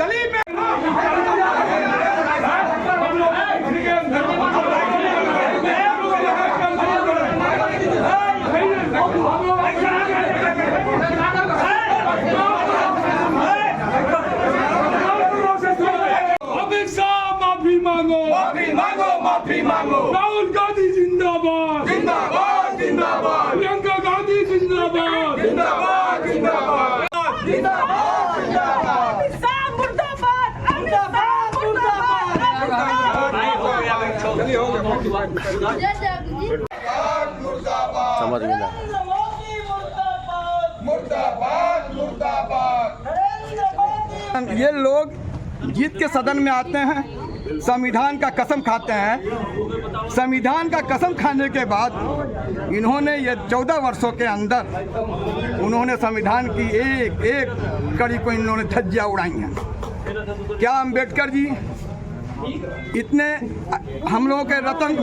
गली में माफी मांगो। राहुल गांधी जिंदाबाद जिंदाबाद जिंदाबाद। प्रियंका गांधी जिंदाबाद जिंदाबाद जिंदाबाद जिंदाबाद जिंदाबाद। समझ गया। मुर्दाबाद मुर्दाबाद। ये लोग जीत के सदन में आते हैं, संविधान का कसम खाते हैं। संविधान का कसम खाने के बाद इन्होंने ये 14 वर्षों के अंदर उन्होंने संविधान की एक एक कड़ी को इन्होंने धज्जियां उड़ाई हैं। क्या अंबेडकर जी इतने हम लोगों के रतन,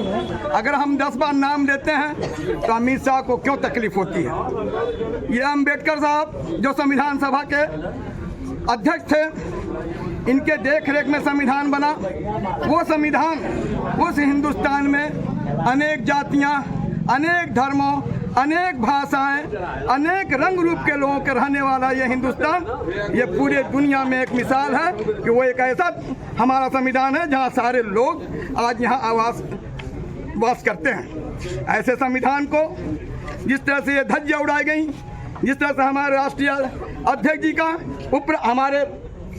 अगर हम 10 बार नाम लेते हैं तो अमित शाह को क्यों तकलीफ होती है? ये अंबेडकर साहब जो संविधान सभा के अध्यक्ष थे, इनके देख रेख में संविधान बना। वो संविधान उस हिंदुस्तान में अनेक जातियां, अनेक धर्मों, अनेक भाषाएं, अनेक रंग रूप के लोगों के रहने वाला ये हिंदुस्तान, ये पूरे दुनिया में एक मिसाल है कि वो एक ऐसा हमारा संविधान है जहां सारे लोग आज यहाँ वास करते हैं। ऐसे संविधान को जिस तरह से ये धज्जियां उड़ाई गई, जिस तरह से हमारे राष्ट्रीय अध्यक्ष जी का, हमारे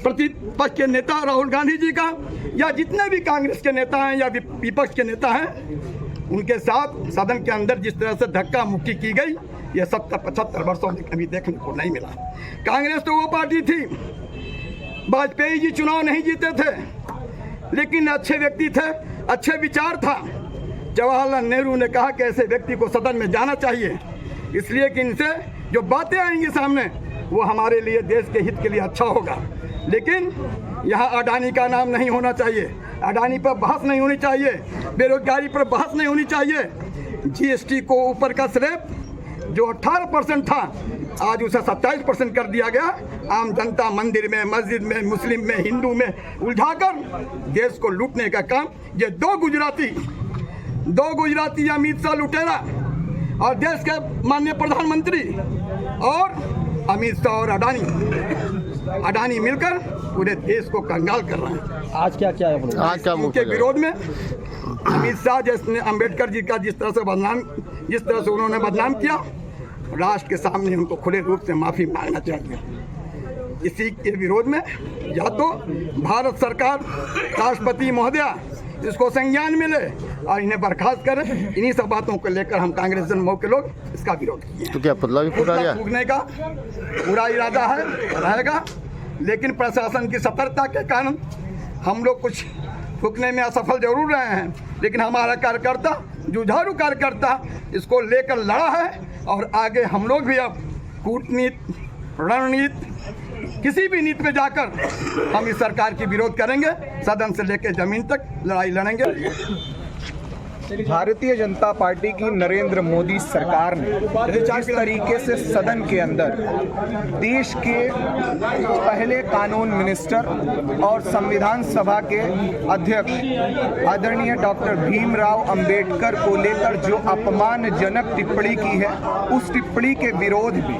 प्रतिपक्ष के नेता राहुल गांधी जी का, या जितने भी कांग्रेस के नेता हैं या विपक्ष के नेता हैं, उनके साथ सदन के अंदर जिस तरह से धक्का मुक्की की गई, ये 70-75 वर्षों में कभी देखने को नहीं मिला। कांग्रेस तो वो पार्टी थी, वाजपेयी जी चुनाव नहीं जीते थे लेकिन अच्छे व्यक्ति थे, अच्छे विचार था। जवाहरलाल नेहरू ने कहा कि ऐसे व्यक्ति को सदन में जाना चाहिए, इसलिए कि इनसे जो बातें आएंगी सामने वो हमारे लिए, देश के हित के लिए अच्छा होगा। लेकिन यहाँ अडानी का नाम नहीं होना चाहिए, अडानी पर बहस नहीं होनी चाहिए, बेरोजगारी पर बहस नहीं होनी चाहिए। जीएसटी को ऊपर का स्लैब जो 18% था, आज उसे 27% कर दिया गया। आम जनता मंदिर में, मस्जिद में, मुस्लिम में, हिंदू में उलझाकर देश को लूटने का काम ये दो गुजराती अमित शाह लुटेरा और देश के माननीय प्रधानमंत्री और अमित शाह और अडानी मिलकर पूरे देश को कंगाल कर रहे हैं। आज क्या है? आज क्या उनके विरोध में अमित शाह जिसने अंबेडकर जी का जिस तरह से उन्होंने बदनाम किया, राष्ट्र के सामने उनको खुले रूप से माफी मांगना चाहिए। इसी के विरोध में या तो भारत सरकार, राष्ट्रपति महोदया इसको संज्ञान मिले और इन्हें बर्खास्त करें। इन्हीं सब बातों को लेकर हम कांग्रेस जनमोह के लोग इसका विरोध किए। तो क्या पुतला भी फूटा गया? फूकने का पूरा इरादा है, रहेगा, लेकिन प्रशासन की सतर्कता के कारण हम लोग कुछ फूकने में असफल जरूर रहे हैं, लेकिन हमारा कार्यकर्ता, जुझारू कार्यकर्ता इसको लेकर लड़ा है और आगे हम लोग भी अब कूटनीति, रणनीति, किसी भी नीति में जाकर हम इस सरकार की विरोध करेंगे। सदन से लेकर जमीन तक लड़ाई लड़ेंगे। भारतीय जनता पार्टी की नरेंद्र मोदी सरकार ने जिस तरीके से सदन के अंदर देश के पहले कानून मिनिस्टर और संविधान सभा के अध्यक्ष आदरणीय डॉक्टर भीमराव अंबेडकर को लेकर जो अपमानजनक टिप्पणी की है, उस टिप्पणी के विरोध में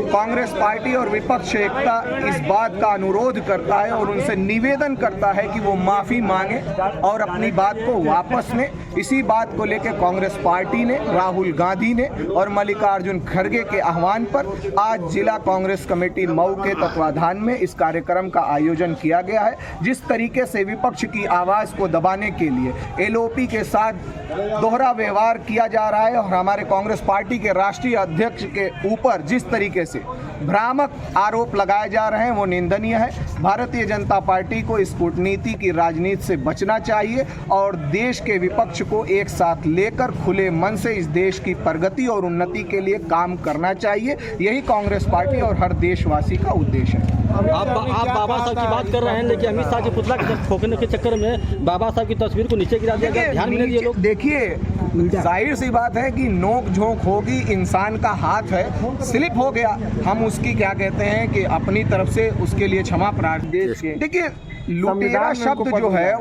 कांग्रेस पार्टी और विपक्ष एकता इस बात का अनुरोध करता है और उनसे निवेदन करता है कि वो माफ़ी मांगे और अपनी बात को वापस लें। इसी बात को लेकर कांग्रेस पार्टी ने, राहुल गांधी ने और मल्लिकार्जुन खड़गे के आह्वान पर आज जिला कांग्रेस कमेटी मऊ के तत्वाधान में इस कार्यक्रम का आयोजन किया गया है। जिस तरीके से विपक्ष की आवाज़ को दबाने के लिए एलओपी के साथ दोहरा व्यवहार किया जा रहा है और हमारे कांग्रेस पार्टी के राष्ट्रीय अध्यक्ष के ऊपर जिस तरीके से भ्रामक आरोप लगाए जा रहे हैं वो निंदनीय है। भारतीय जनता पार्टी को इस कूटनीति की राजनीति से बचना चाहिए और देश के विपक्ष को एक साथ लेकर खुले मन से इस देश की प्रगति और उन्नति के लिए काम करना चाहिए। यही कांग्रेस पार्टी और हर देशवासी का उद्देश्य है। आप बाबा साहब की बात कर रहे हैं, लेकिन अमित शाह के पुतला ठोकने के चक्कर में बाबा साहब की तस्वीर को नीचे गिरा दिया गया। ध्यान में ये लोग देखिए, जाहिर सी बात है कि नोक झोंक होगी, इंसान का हाथ है, स्लिप हो गया, हम उसकी क्या कहते हैं कि अपनी तरफ से उसके लिए क्षमा प्रार्थना। देखिए लुटेरा शब्द जो है,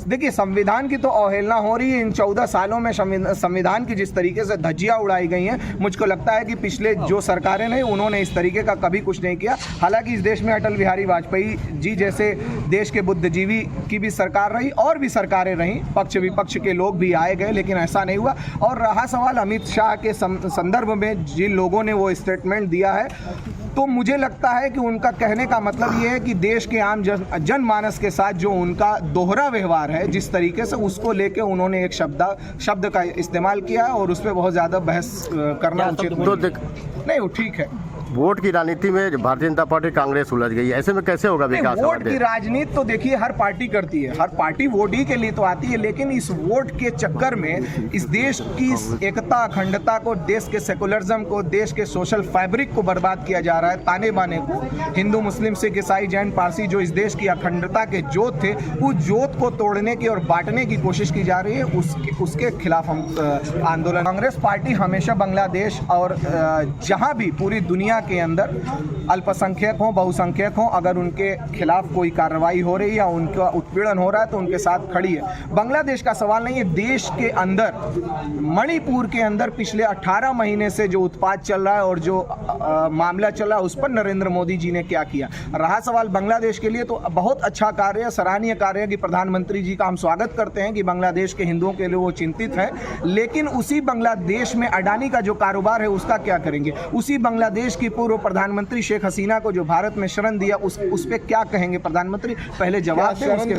देखिए संविधान की तो अवहेलना हो रही है। इन 14 सालों में संविधान की जिस तरीके से धज्जियां उड़ाई गई हैं, मुझको लगता है कि पिछले जो सरकारें रही उन्होंने इस तरीके का कभी कुछ नहीं किया। हालांकि इस देश में अटल बिहारी वाजपेयी जी जैसे देश के बुद्धिजीवी की भी सरकार रही और भी सरकारें रहीं, पक्ष विपक्ष के लोग भी आए गए, लेकिन ऐसा नहीं हुआ। और रहा सवाल अमित शाह के संदर्भ में जिन लोगों ने वो स्टेटमेंट दिया है, तो मुझे लगता है कि उनका कहने का मतलब ये है कि देश के आम जनमानस के साथ जो उनका दोहरा व्यवहार है, जिस तरीके से उसको लेके उन्होंने एक शब्द का इस्तेमाल किया है और उस पर बहुत ज़्यादा बहस करना उचित नहीं। वो ठीक है, वोट की राजनीति में भारतीय जनता पार्टी कांग्रेस उलझ गई है, ऐसे में कैसे होगा विकास? वोट की राजनीति तो देखिए हर पार्टी करती है, हर पार्टी वोट ही के लिए तो आती है, लेकिन इस वोट के चक्कर में इस देश की एकता अखंडता को, देश के सेकुलरिज्म को, देश के सोशल फैब्रिक को बर्बाद किया जा रहा है। ताने बाने को हिंदू मुस्लिम सिख ईसाई जैन पारसी जो इस देश की अखंडता के जोत थे, उस जोत को तोड़ने की और बांटने की कोशिश की जा रही है। उसके खिलाफ हम आंदोलन। कांग्रेस पार्टी हमेशा बांग्लादेश और जहां भी पूरी दुनिया के अंदर अल्पसंख्यक हो, बहुसंख्यक हो, अगर उनके खिलाफ कोई कार्रवाई हो रही है या उनका उत्पीड़न हो रहा है तो उनके साथ खड़ी है। बांग्लादेश का सवाल नहीं है, देश के अंदर मणिपुर के अंदर पिछले 18 महीने से जो उत्पात चल रहा है और जो मामला चल रहा है उस पर नरेंद्र मोदी जी ने क्या किया। रहा सवाल बांग्लादेश के लिए, तो बहुत अच्छा कार्य, सराहनीय कार्य कि प्रधानमंत्री जी का हम स्वागत करते हैं कि बांग्लादेश के हिंदुओं के लिए वो चिंतित है, लेकिन उसी बांग्लादेश में अडानी का जो कारोबार है उसका क्या करेंगे? उसी बांग्लादेश की पूर्व प्रधानमंत्री शेख हसीना को जो भारत में शरण दिया उस पे क्या कहेंगे प्रधानमंत्री? पहले जवाब दें, उसके